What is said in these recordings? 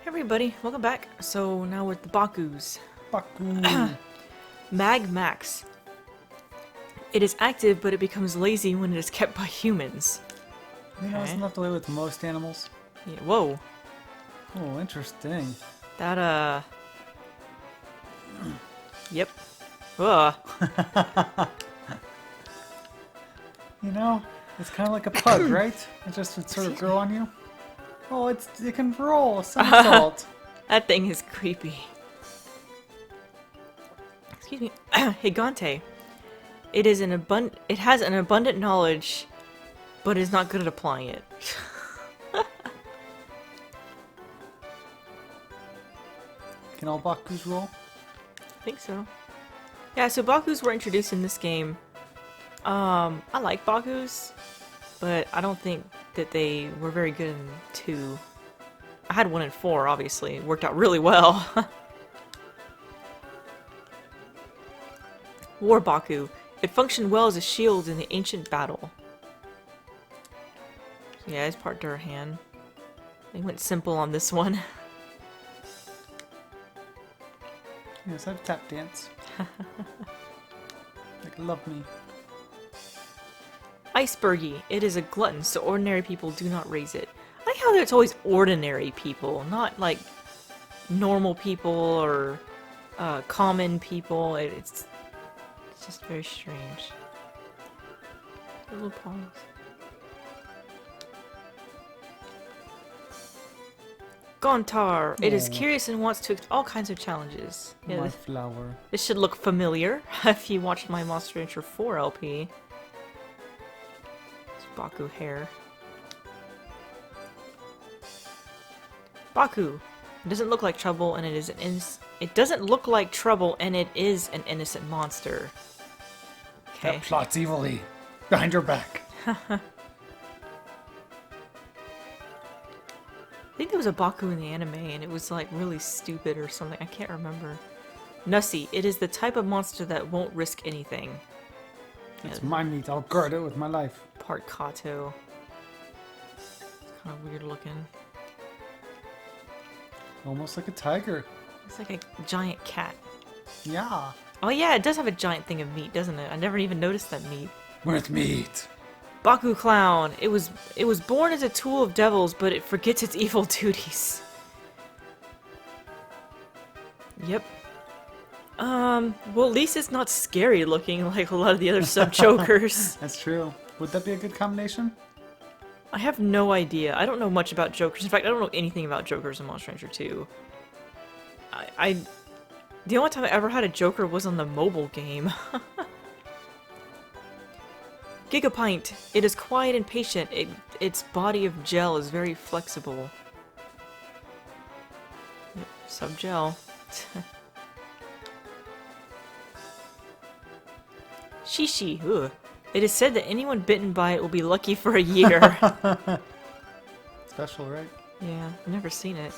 Hey everybody, welcome back. So now with the Bakus. Baku. Mag Max. It is active, but it becomes lazy when it is kept by humans. You know, isn't Okay. that the way with most animals? Yeah, whoa. Oh, interesting. That, Yep. Ugh. You know, it's kind of like a pug, right? It just would sort of grow on you. Oh, it can roll a somersault. That thing is creepy. Excuse me. Higante. It has an abundant knowledge, but is not good at applying it. Can all Bakus roll? I think so. Yeah, so Bakus were introduced in this game. I like Bakus, but I don't think that they were very good in 2. I had 1 and 4, obviously. It worked out really well. War Baku. It functioned well as a shield in the ancient battle. So yeah, it's part Durhan. They went simple on this one. Yes, I've tap dance. Like, love me. Icebergy. It is a glutton, so ordinary people do not raise it. I like how it's always ordinary people, not like normal people or common people. It's just very strange. Little paws. Gontar. It is Oh. curious and wants to all kinds of challenges. Yeah, My flower. this should look familiar if you watched my Monster Rancher 4 LP. It's Baku hair. Baku. It doesn't look like trouble, and it is it doesn't look like trouble, and it is an innocent monster. Okay. That plots evilly. Behind your back. I think there was a Baku in the anime, and it was like really stupid or something. I can't remember. Nussie. It is the type of monster that won't risk anything. It's my meat. I'll guard it with my life. Part Kato. It's kind of weird looking. Almost like a tiger. It's like a giant cat. Yeah. Oh yeah, it does have a giant thing of meat, doesn't it? I never even noticed that meat. With meat. Baku Clown. It was born as a tool of devils, but it forgets its evil duties. Yep. Well, at least it's not scary looking like a lot of the other sub-jokers. That's true. Would that be a good combination? I have no idea. I don't know much about jokers. In fact, I don't know anything about jokers in Monster Rancher 2. The only time I ever had a joker was on the mobile game. Gigapint. It is quiet and patient. Its body of gel is very flexible. Yep, sub-gel. Shishi. Ugh. It is said that anyone bitten by it will be lucky for a year. Special, right? Yeah, I've never seen it.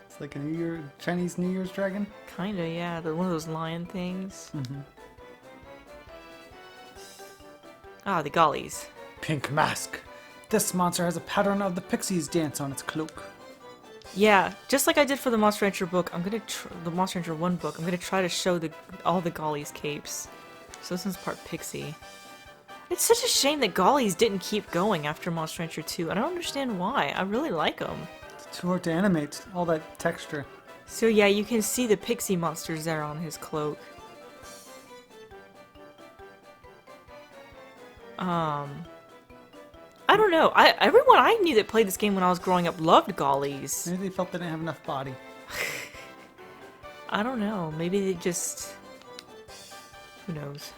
It's like a Chinese New Year's dragon. Kinda, yeah. They're one of those lion things. Mm-hmm. Ah, the Gallis. Pink mask. This monster has a pattern of the Pixies dance on its cloak. Yeah, just like I did for the Monster Rancher book, the Monster Rancher 1 book, I'm gonna try to show all the Galli's capes. So this one's part Pixie. It's such a shame that Galli's didn't keep going after Monster Rancher 2. I don't understand why. I really like them. It's too hard to animate, all that texture. So yeah, you can see the Pixie monsters there on his cloak. I don't know. Everyone I knew that played this game when I was growing up loved Galli's. Maybe they felt they didn't have enough body. I don't know. Maybe they just... Who knows?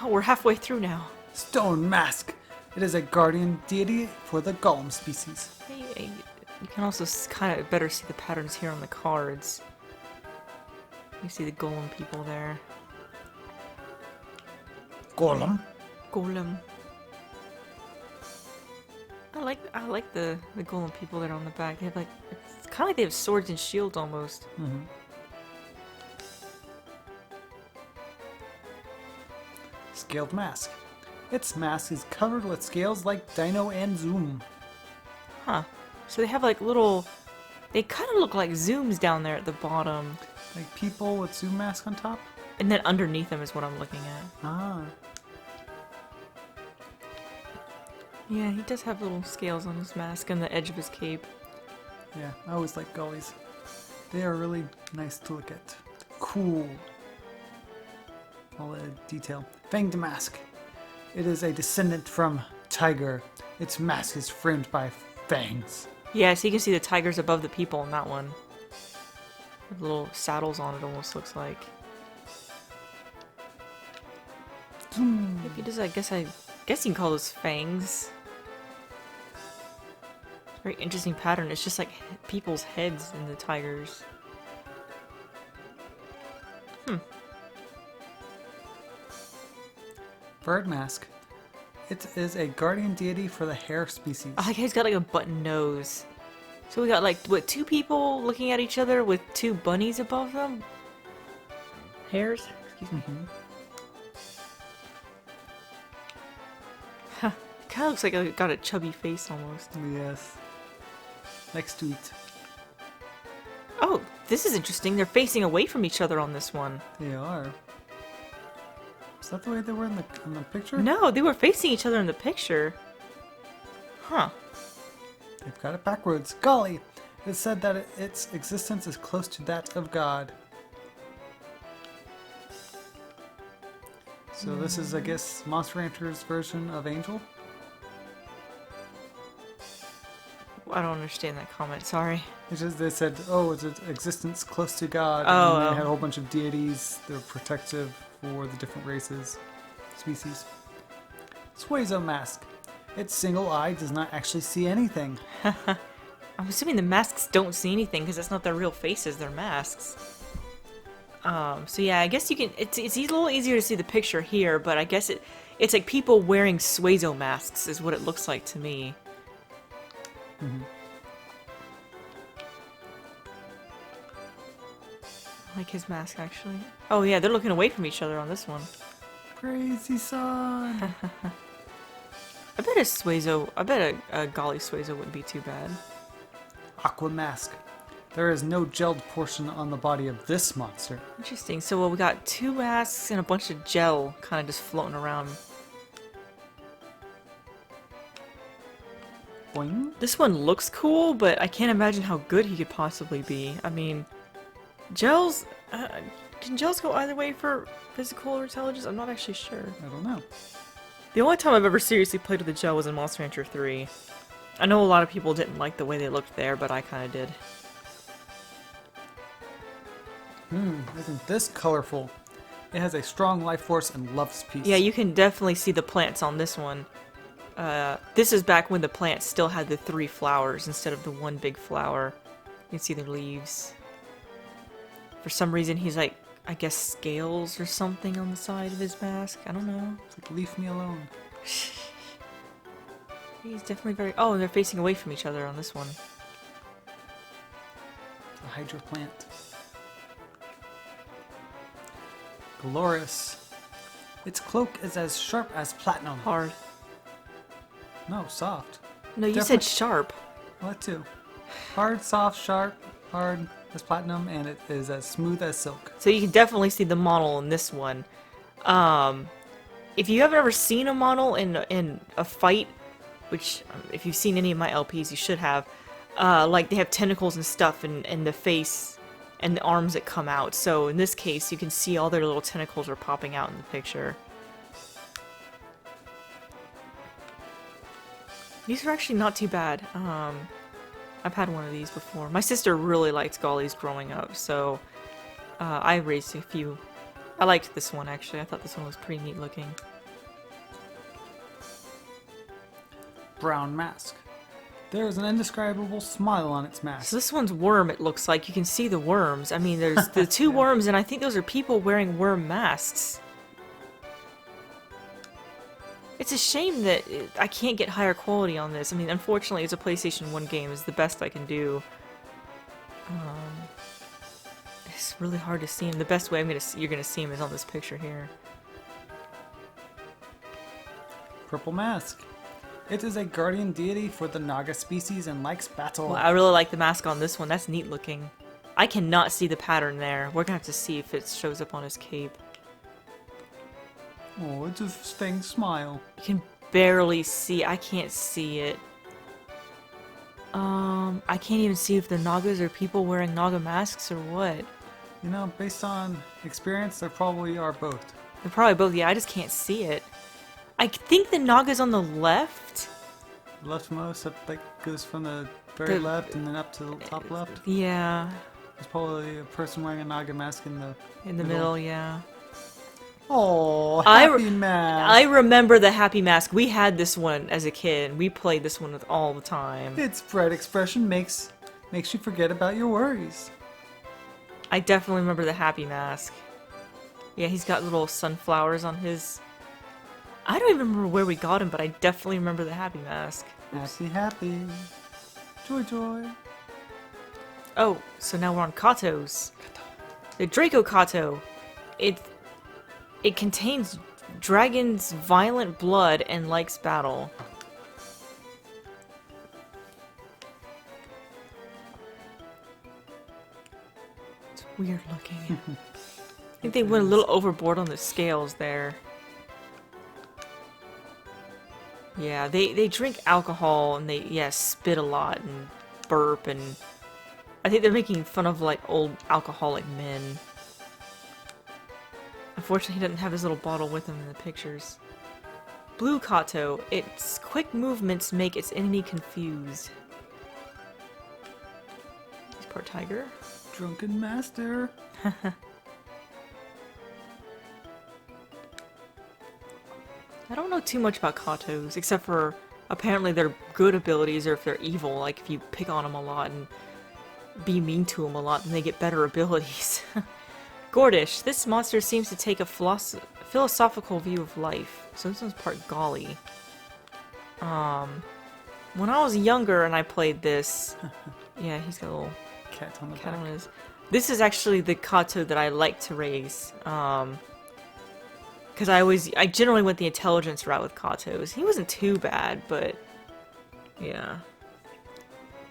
Oh, we're halfway through now. Stone mask. It is a guardian deity for the golem species. Hey, you can also kind of better see the patterns here on the cards. You see the golem people there. Golem? Golem. I like the golem people that are on the back. They have like, it's kind of like they have swords and shields almost. Mm-hmm. Scaled mask. Its mask is covered with scales like Dino and Zoom. Huh. So they have like little They kind of look like zooms down there at the bottom. Like people with zoom mask on top? And then underneath them is what I'm looking at. Ah. Yeah, he does have little scales on his mask and the edge of his cape. Yeah, I always like gullies. They are really nice to look at. Cool. All the detail. Fanged mask. It is a descendant from tiger. Its mask is framed by fangs. Yeah, so you can see the tigers above the people in that one. With little saddles on it almost looks like. Maybe does I guess you can call those fangs. Very interesting pattern. It's just like people's heads in the tigers. Bird mask. It is a guardian deity for the hare species. I like how he's got like a button nose. So we got like, what, two people looking at each other with two bunnies above them? Hares? Excuse me. Huh. Kinda looks like it got a chubby face almost. Yes. Likes to eat. Oh, this is interesting. They're facing away from each other on this one. They are. Is that the way they were in the picture? No, they were facing each other in the picture. Huh. They've got it backwards. Golly! It is said that its existence is close to that of God. So this is, I guess, Monster Rancher's version of Angel? I don't understand that comment, sorry. It's just they said, oh, it's its existence close to God. Oh, and they had a whole bunch of deities that were protective for the different races, species. Suezo mask. Its single eye does not actually see anything. I'm assuming the masks don't see anything because that's not their real faces, they're masks. So yeah, I guess you can. It's a little easier to see the picture here, but I guess it's like people wearing Suezo masks is what it looks like to me. I like his mask actually. Oh yeah, they're looking away from each other on this one. Crazy son. I bet a Suezo. I bet a Gali Suezo wouldn't be too bad. Aqua mask. There is no gelled portion on the body of this monster. Interesting. So well, we got two masks and a bunch of gel kind of just floating around. Boing. This one looks cool, but I can't imagine how good he could possibly be. I mean, gels. Can gels go either way for physical or intelligence? I'm not actually sure. I don't know. The only time I've ever seriously played with a gel was in Monster Rancher 3. I know a lot of people didn't like the way they looked there, but I kind of did. Isn't this colorful? It has a strong life force and loves peace. Yeah, you can definitely see the plants on this one. This is back when the plants still had the 3 flowers instead of the one big flower. You can see the leaves. For some reason, he's like, I guess scales or something on the side of his mask. I don't know. It's like, leave me alone. He's definitely very... Oh, and they're facing away from each other on this one. A hydro plant. Glorious. Its cloak is as sharp as platinum. Hard. No, soft. No, you Definitely- said sharp. Well, that too. Hard, soft, sharp, hard as platinum, and it is as smooth as silk. So you can definitely see the model in this one. If you haven't ever seen a model in a fight, which if you've seen any of my LPs, you should have, like they have tentacles and stuff and the face and the arms that come out. So in this case, you can see all their little tentacles are popping out in the picture. These are actually not too bad. I've had one of these before. My sister really liked Gallies growing up, so I raised a few. I liked this one actually. I thought this one was pretty neat looking. Brown mask. There is an indescribable smile on its mask. So this one's worm, it looks like. You can see the worms. I mean, there's the two worms, and I think those are people wearing worm masks. It's a shame that I can't get higher quality on this. I mean, unfortunately, it's a PlayStation 1 game. It's the best I can do. It's really hard to see him. The best way you're gonna see him is on this picture here. Purple mask. It is a guardian deity for the Naga species and likes battle. Well, I really like the mask on this one. That's neat looking. I cannot see the pattern there. We're gonna have to see if it shows up on his cape. Oh, it's a staying smile. You can barely see. I can't see it. I can't even see if the Nagas are people wearing Naga masks or what. You know, based on experience, there probably are both. They're probably both. Yeah, I just can't see it. I think the Naga's on the left. Leftmost, that goes from the very left and then up to the top left. Yeah. There's probably a person wearing a Naga mask in the middle, yeah. Oh, happy mask! I remember the Happy Mask. We had this one as a kid, and we played this one with all the time. Its bright expression makes you forget about your worries. I definitely remember the Happy Mask. Yeah, he's got little sunflowers on his... I don't even remember where we got him, but I definitely remember the Happy Mask. Oops. Happy, happy. Joy, joy. Oh, so now we're on Kato's. The Draco Kato. It contains dragon's violent blood and likes battle. It's weird looking. I think they went a little overboard on the scales there. Yeah, they drink alcohol and they, spit a lot and burp, and I think they're making fun of, like, old alcoholic men. Unfortunately, he doesn't have his little bottle with him in the pictures. Blue Kato. Its quick movements make its enemy confused. He's part tiger. Drunken master. I don't know too much about Katos, except for apparently their good abilities, or if they're evil, like if you pick on them a lot and be mean to them a lot, then they get better abilities. Gordish. This monster seems to take a philosophical view of life. So this one's part Gali. When I was younger and I played this... yeah, he's got a little cat on the cat back. on his... This is actually the Kato that I like to raise. Because I generally went the intelligence route with Katos. He wasn't too bad, but... yeah.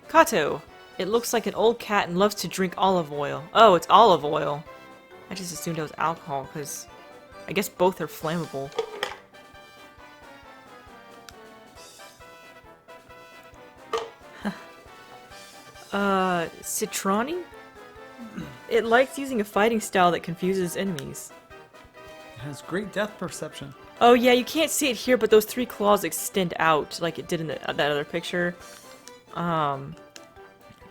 Kato. It looks like an old cat and loves to drink olive oil. Oh, it's olive oil. I just assumed it was alcohol, because I guess both are flammable. Citrani? It likes using a fighting style that confuses enemies. It has great depth perception. Oh yeah, you can't see it here, but those 3 claws extend out, like it did in that other picture. I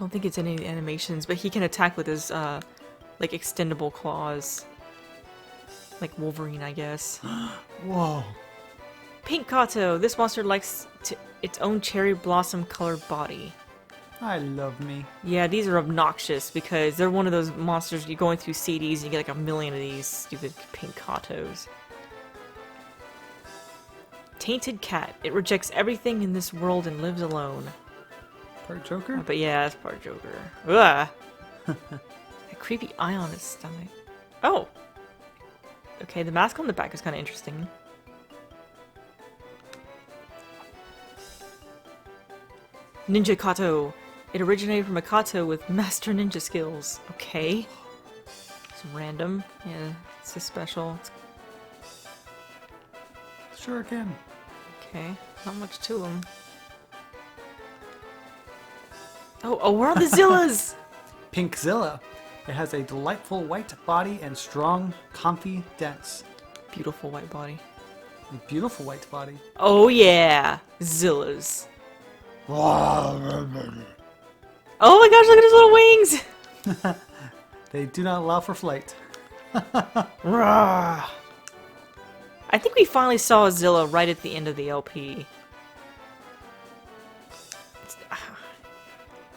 don't think it's in any animations, but he can attack with his, like, extendable claws. Like Wolverine, I guess. Whoa. Pink Kato. This monster likes its own cherry blossom colored body. I love me. Yeah, these are obnoxious because they're one of those monsters you're going through CDs and you get like a million of these stupid pink Katos. Tainted cat. It rejects everything in this world and lives alone. Part Joker? But yeah, it's part Joker. Ugh. A creepy eye on its stomach. Oh! Okay, the mask on the back is kind of interesting. Ninja Kato. It originated from a Kato with master ninja skills. Okay. It's random. Yeah, it's a special. Sure can. Okay, not much to them. Oh, we're on the Zillas! Pink Zilla. It has a delightful white body and strong, comfy dents. Beautiful white body. A beautiful white body. Oh yeah! Zillas. Oh my gosh, look at his little wings! They do not allow for flight. Rawr. I think we finally saw Zilla right at the end of the LP.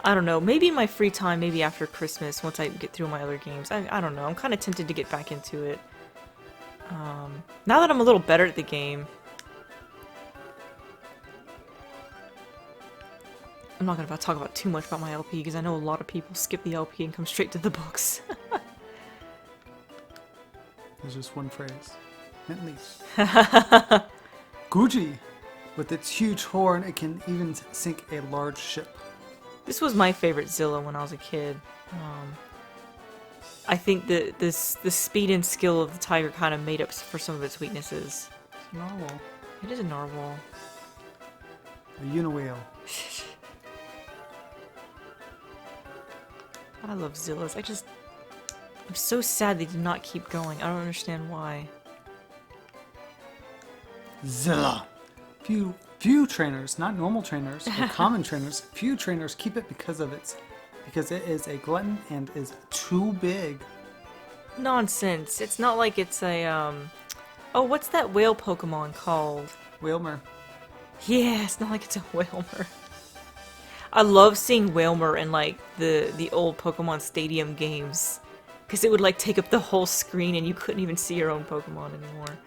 I don't know, maybe in my free time, maybe after Christmas, once I get through my other games. I don't know, I'm kind of tempted to get back into it. Now that I'm a little better at the game. I'm not going to talk about too much about my LP, because I know a lot of people skip the LP and come straight to the books. There's just one phrase. At least. Gucci. With its huge horn, it can even sink a large ship. This was my favorite Zilla when I was a kid. I think that the speed and skill of the tiger kind of made up for some of its weaknesses. It's a narwhal. It is a narwhal. A uniwhale. I love Zillas. I'm so sad they did not keep going. I don't understand why. Zilla. Few trainers, not normal trainers or common trainers, few trainers keep it because it is a glutton and is too big. Nonsense. It's not like it's a, Oh, what's that whale Pokemon called? Whalmer. Yeah, it's not like it's a Whalmer. I love seeing Whalmer in, like, the old Pokemon Stadium games. Because it would, like, take up the whole screen and you couldn't even see your own Pokemon anymore.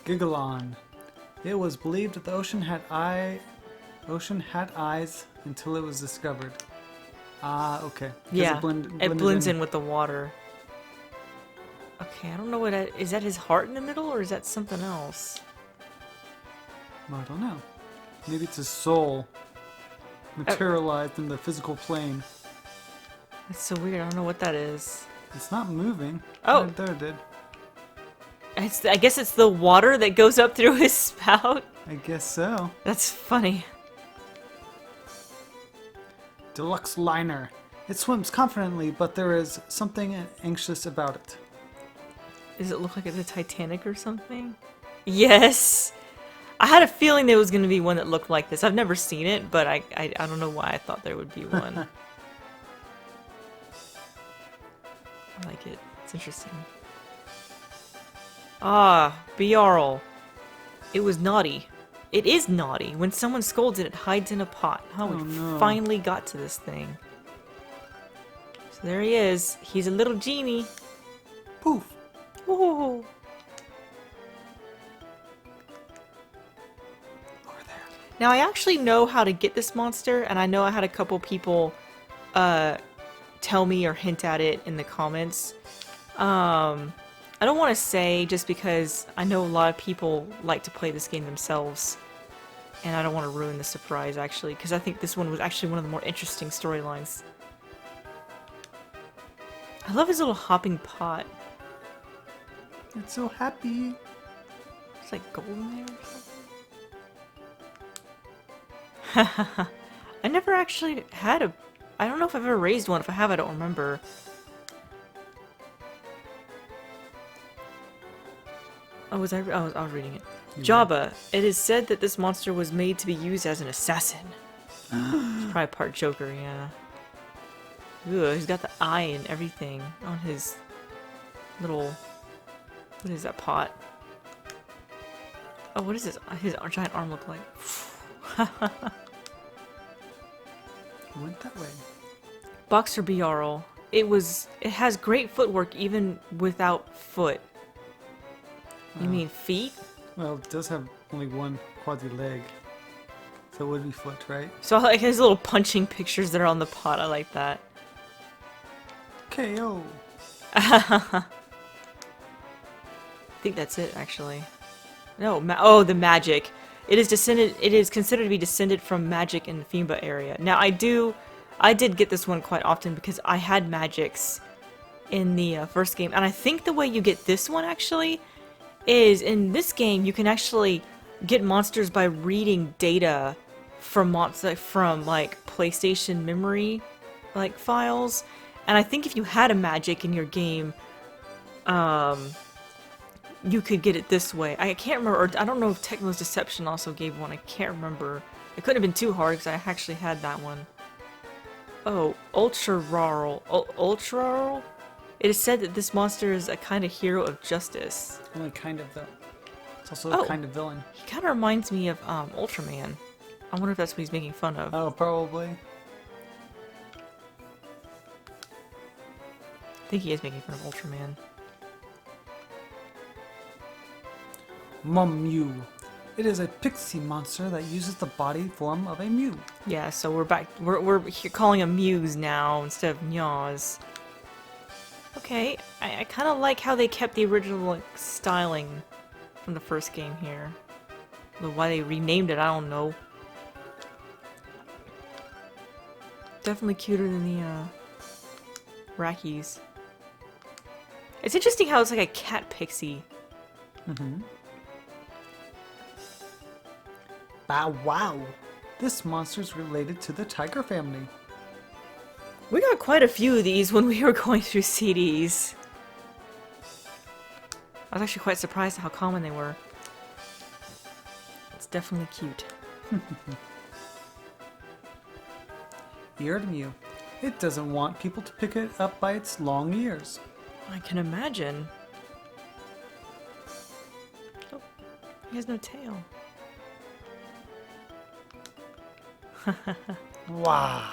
Gigalon. It was believed that the ocean had eyes until it was discovered. Ah, okay. 'Cause Yeah, it it blends in with the water. Okay, I don't know what is that his heart in the middle, or is that something else? I don't know. Maybe it's his soul materialized in the physical plane. That's so weird, I don't know what that is. It's not moving. Oh. There it did. I guess it's the water that goes up through his spout. I guess so. That's funny. Deluxe liner. It swims confidently, but there is something anxious about it. Does it look like it's a Titanic or something? Yes! I had a feeling there was going to be one that looked like this. I've never seen it, but I don't know why I thought there would be one. I like it. It's interesting. Ah, Bajarl. It was naughty. It is naughty. When someone scolds it, it hides in a pot. Oh, we no. finally got to this thing. So there he is. He's a little genie. Poof. Ooh. Over there. Now, I actually know how to get this monster, and I know I had a couple people tell me or hint at it in the comments. I don't want to say just because I know a lot of people like to play this game themselves, and I don't want to ruin the surprise, actually, because I think this one was actually one of the more interesting storylines. I love his little hopping pot. It's so happy. It's like gold in there or something. I never actually had a... I don't know if I've ever raised one. If I have, I don't remember. Oh, was I was reading it. Yeah. Jabba. It is said that this monster was made to be used as an assassin. It's probably part Joker, yeah. Ooh, he's got the eye and everything on his little... What is that pot? Oh, what is his giant arm look like? Went that way. Boxer Bajarl. It has great footwork even without foot. You mean feet? Well, it does have only one quasi leg. So it would be foot, right? So I like his little punching pictures that are on the pot. I like that. KO. I think that's it, actually. No, oh, the magic. It is considered to be descended from magic in the Fimba area. Now, I did get this one quite often because I had magics in the first game, and I think the way you get this one actually is in this game you can actually get monsters by reading data from like PlayStation memory like files, and I think if you had a magic in your game, you could get it this way. I can't remember, or I don't know if Tecmo's Deception also gave one. I can't remember. It couldn't have been too hard because I actually had that one. Oh, Ultra Rarl. Ultra Rarl? It is said that this monster is a kind of hero of justice. Only kind of, though. It's also a kind of villain. He kind of reminds me of Ultraman. I wonder if that's what he's making fun of. Oh, probably. I think he is making fun of Ultraman. Mew. It is a pixie monster that uses the body form of a Mew. Yeah, so we're back. We're here calling them Mews now instead of Nyaws. Okay, I kind of like how they kept the original like, styling from the first game here. But why they renamed it, I don't know. Definitely cuter than the Rackies. It's interesting how it's like a cat pixie. Mm-hmm. Bow wow! This monster's related to the tiger family. We got quite a few of these when we were going through CDs. I was actually quite surprised at how common they were. It's definitely cute. Eared Mew. It doesn't want people to pick it up by its long ears. I can imagine. Oh, he has no tail. Wow.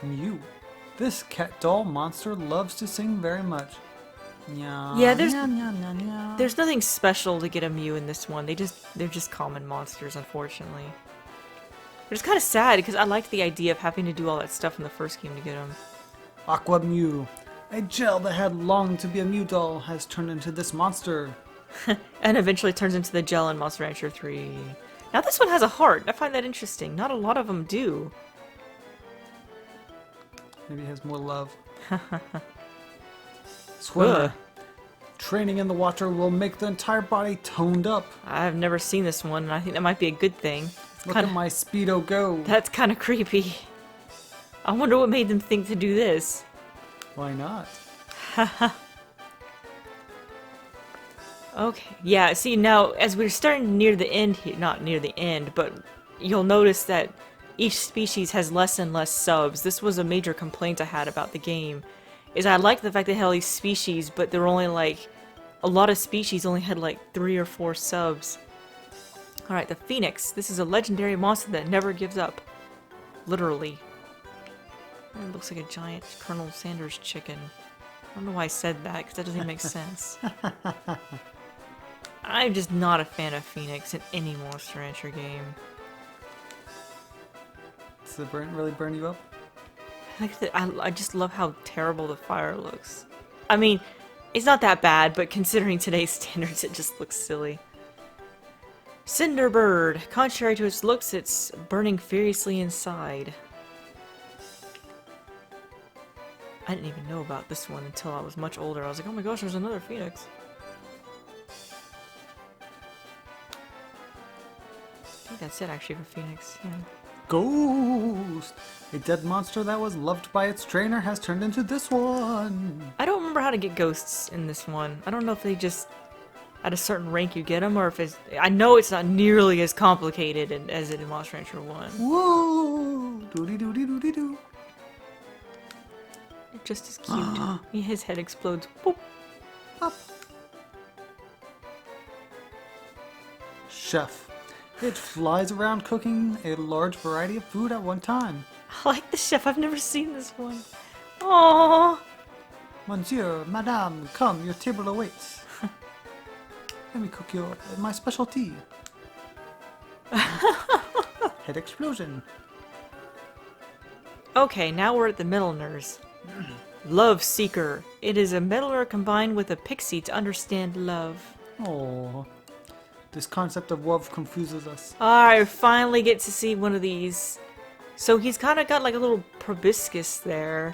Mew. This cat doll monster loves to sing very much. Yeah, there's nya, nya, nya, nya. there's nothing special to get a Mew in this one. They're just common monsters, unfortunately. But it's kind of sad because I liked the idea of having to do all that stuff in the first game to get them. Aqua Mew. A gel that had longed to be a Mew doll has turned into this monster. And eventually turns into the gel in Monster Rancher 3. Now this one has a heart. I find that interesting. Not a lot of them do. Maybe it has more love. Swimmer. Ugh. Training in the water will make the entire body toned up. I've never seen this one, and I think that might be a good thing. Look at my Speedo go. That's kind of creepy. I wonder what made them think to do this. Why not? Okay, yeah, see now, as we're starting near the end here, not near the end, but you'll notice that each species has less and less subs. This was a major complaint I had about the game, is I liked the fact they had all these species, but there were only like, a lot of species only had like 3 or 4 subs. Alright, the Phoenix. This is a legendary monster that never gives up. Literally. It looks like a giant Colonel Sanders chicken. I don't know why I said that, because that doesn't make sense. I'm just not a fan of Phoenix in any Monster Rancher game. Does the burn really burn you up? I just love how terrible the fire looks. I mean, it's not that bad, but considering today's standards, it just looks silly. Cinderbird. Contrary to its looks, it's burning furiously inside. I didn't even know about this one until I was much older. I was like, oh my gosh, there's another Phoenix. I think that's it actually for Phoenix, yeah. Ghost! A dead monster that was loved by its trainer has turned into this one. I don't remember how to get ghosts in this one. I don't know if they just, at a certain rank you get them, or if it's... I know it's not nearly as complicated as it in Monster Rancher 1. Whoa! Doody doody doody doo. They're just as cute. His head explodes. Boop. Pop. Chef. It flies around cooking a large variety of food at one time. I like the chef. I've never seen this one. Aww. Monsieur, madame, come, your table awaits. Let me cook you my specialty. Head explosion. Okay, now we're at the Metalners. Love Seeker. It is a Metalner combined with a pixie to understand love. Oh, this concept of love confuses us. I finally get to see one of these. So he's kind of got like a little proboscis there.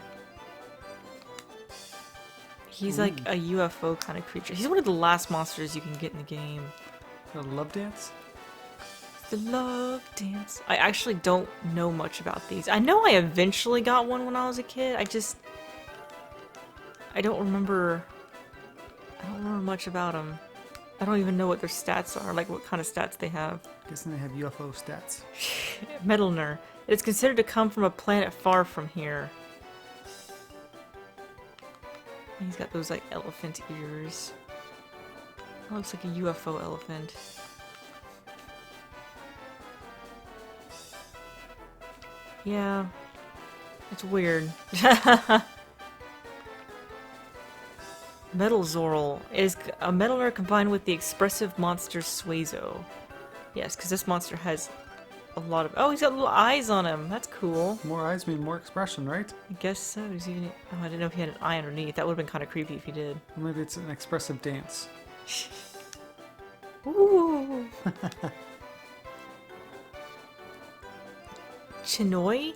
He's like a UFO kind of creature. He's one of the last monsters you can get in the game. The love dance? The love dance. I actually don't know much about these. I know I eventually got one when I was a kid. I don't remember much about them. I don't even know what their stats are, like what kind of stats they have. Guessing they have UFO stats. Metalner. It is considered to come from a planet far from here. He's got those like elephant ears. That looks like a UFO elephant. Yeah. It's weird. Metal Zoral is a Metalner combined with the expressive monster Suezo. Yes, because this monster has a lot of... Oh, he's got little eyes on him. That's cool. More eyes mean more expression, right? I guess so. He's even... Oh, I didn't know if he had an eye underneath. That would have been kind of creepy if he did. Or maybe it's an expressive dance. Ooh. Chinoi?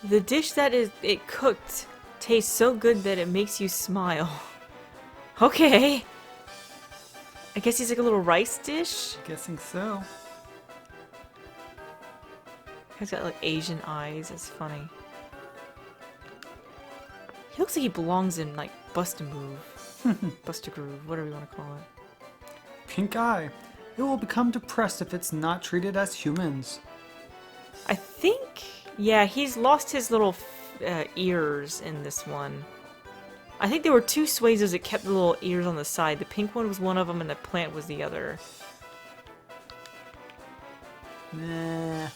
The dish that it cooked tastes so good that it makes you smile. Okay. I guess he's like a little rice dish. Guessing so. He's got like Asian eyes. It's funny. He looks like he belongs in like Bust a Move. Bust a Groove, whatever you want to call it. Pink eye. It will become depressed if it's not treated as humans. I think, yeah, he's lost his little ears in this one. I think there were two Suezos that kept the little ears on the side. The pink one was one of them and the plant was the other. Nah.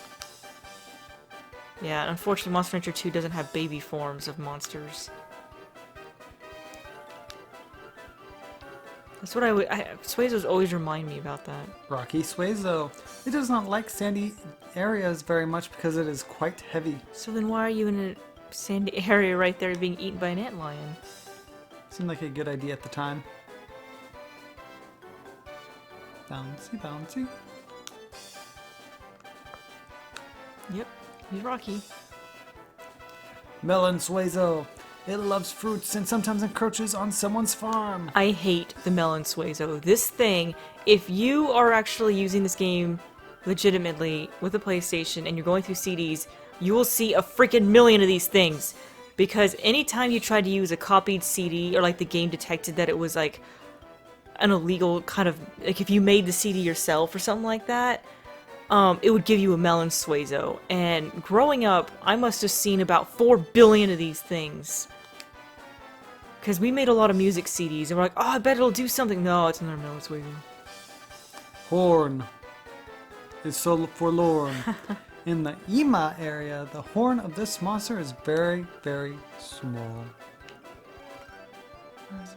Yeah, unfortunately Monster Hunter 2 doesn't have baby forms of monsters. That's what Suezos always remind me about that. Rocky Suezo. It does not like sandy areas very much because it is quite heavy. So then why are you in a sandy area right there being eaten by an antlion? Seemed like a good idea at the time. Bouncy, bouncy. Yep, he's Rocky. Melon Suezo. It loves fruits and sometimes encroaches on someone's farm. I hate the Melon Suezo. This thing, if you are actually using this game legitimately with a PlayStation and you're going through CDs, you will see a freaking million of these things. Because anytime you try to use a copied CD, or like the game detected that it was like an illegal kind of, like if you made the CD yourself or something like that, it would give you a Melon Suezo. And growing up, I must have seen about 4 billion of these things. Because we made a lot of music CDs, and we're like, oh, I bet it'll do something. No, it's another Melon Suezo. Horn is so forlorn. In the Ima area, the horn of this monster is very, very small.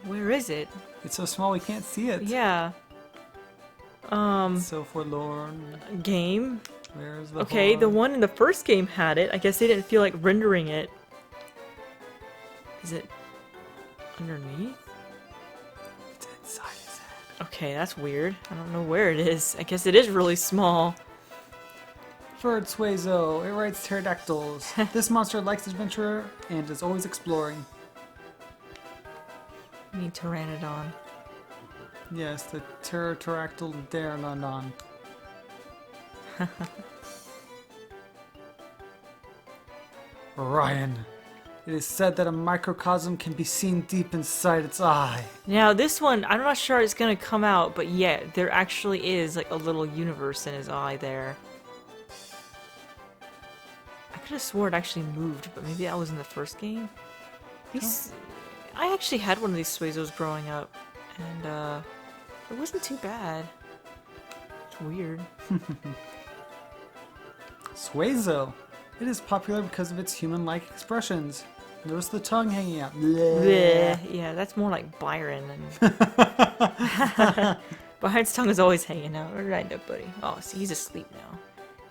Where is it? It's so small we can't see it. Yeah. It's so forlorn. Game. Where's the Okay, horn? the one in the first game had it. I guess they didn't feel like rendering it. Is it underneath? It's inside his head. Okay, that's weird. I don't know where it is. I guess it is really small. Bird Suezo. It rides pterodactyls. This monster likes adventure and is always exploring. I mean Pteranodon. Yes, the pterodactyl Pteranodon. Orion. It is said that a microcosm can be seen deep inside its eye. Now this one, I'm not sure it's gonna come out, but yeah, there actually is like a little universe in his eye there. I could have swore it actually moved, but maybe that was in the first game. I actually had one of these Suezos growing up, and it wasn't too bad. It's weird. Suezo. It is popular because of its human-like expressions. Notice the tongue hanging out. Bleh. Yeah, that's more like Byron. And Byron's tongue is always hanging out. Right now, buddy. Oh, see, he's asleep now.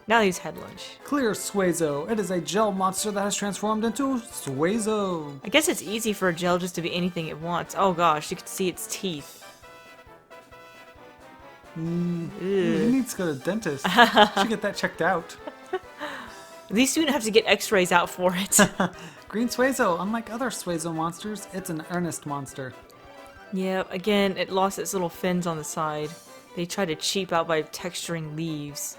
Now he's had lunch. Clear Suezo. It is a gel monster that has transformed into Suezo. I guess it's easy for a gel just to be anything it wants. Oh gosh, you can see its teeth. He needs to go to the dentist. Should get that checked out. At least you didn't have to get x-rays out for it. Green Suezo. Unlike other Suezo monsters, it's an earnest monster. Yeah, again, it lost its little fins on the side. They tried to cheap out by texturing leaves.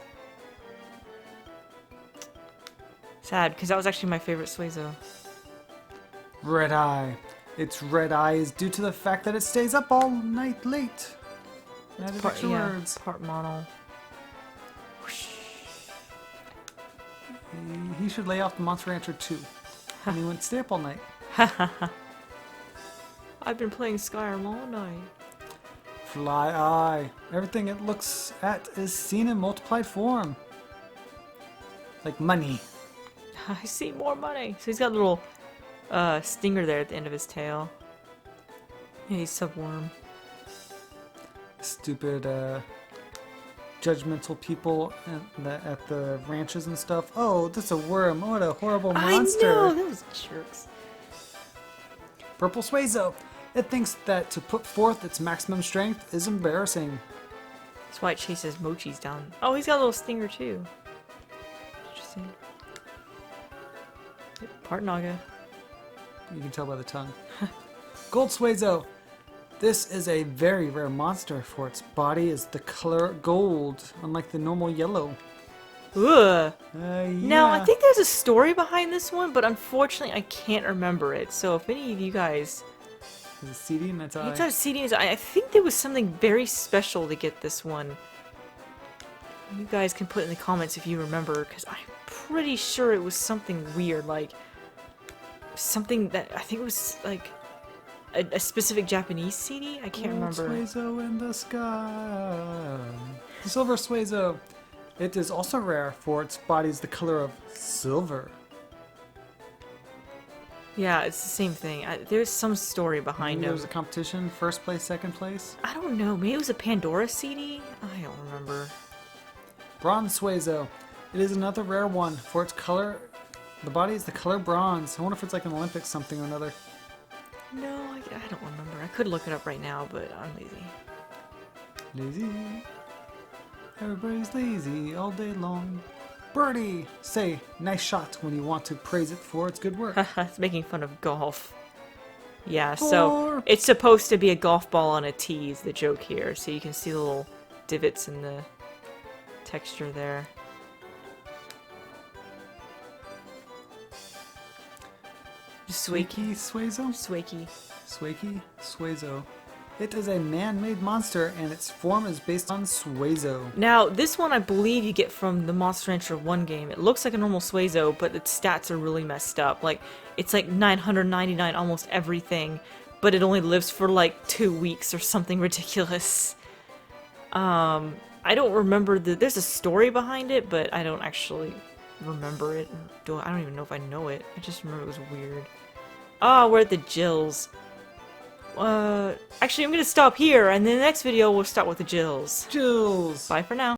Sad, because that was actually my favorite Suezo. Red Eye. Its red eye is due to the fact that it stays up all night late. Added extra words. Part mono. He should lay off the Monster Rancher too. And he wouldn't stay up all night. I've been playing Skyrim all night. Fly Eye. Everything it looks at is seen in multiplied form. Like money. I see more money. So he's got a little stinger there at the end of his tail. Yeah, he's subworm. Stupid judgmental people at the ranches and stuff. Oh, that's a worm. What a horrible monster. I know, those jerks. Purple Suezo. It thinks that to put forth its maximum strength is embarrassing. That's why it chases Mochis down. Oh, he's got a little stinger too. Interesting. Yep, part Naga. You can tell by the tongue. Gold Suezo. This is a very rare monster, for its body is the color gold, unlike the normal yellow. Ugh. Yeah. Now, I think there's a story behind this one, but unfortunately I can't remember it. So if any of you guys... There's a CD in its eye. It's not a CD, I think there was something very special to get this one. You guys can put in the comments if you remember, because I'm pretty sure it was something weird, like... Something that, I think it was, like... A specific Japanese CD? I can't remember. Suezo in the sky. Silver Suezo. It is also rare, for its body is the color of silver. Yeah, it's the same thing. There's some story behind Maybe it. there was a competition, first place, second place. I don't know. Maybe it was a Pandora CD? I don't remember. Bronze Suezo. It is another rare one, for its color... The body is the color bronze. I wonder if it's like an Olympic something or another. No, I don't remember. I could look it up right now, but I'm lazy. Lazy. Everybody's lazy all day long. Birdie! Say, nice shot when you want to praise it for its good work. It's making fun of golf. Yeah, Four. so it's supposed to be a golf ball on a tee is the joke here. So you can see the little divots in the texture there. Sueki Suezo? Swakey. Sueki Suezo. It is a man-made monster, and its form is based on Suezo. Now, this one I believe you get from the Monster Rancher 1 game. It looks like a normal Suezo, but its stats are really messed up. Like, it's like 999 almost everything, but it only lives for like 2 weeks or something ridiculous. I don't remember there's a story behind it, but I don't actually remember it. I don't even know if I know it. I just remember it was weird. Ah, we're at the Jills. Actually, I'm gonna stop here, and in the next video, we'll start with the Jills. Jills! Bye for now.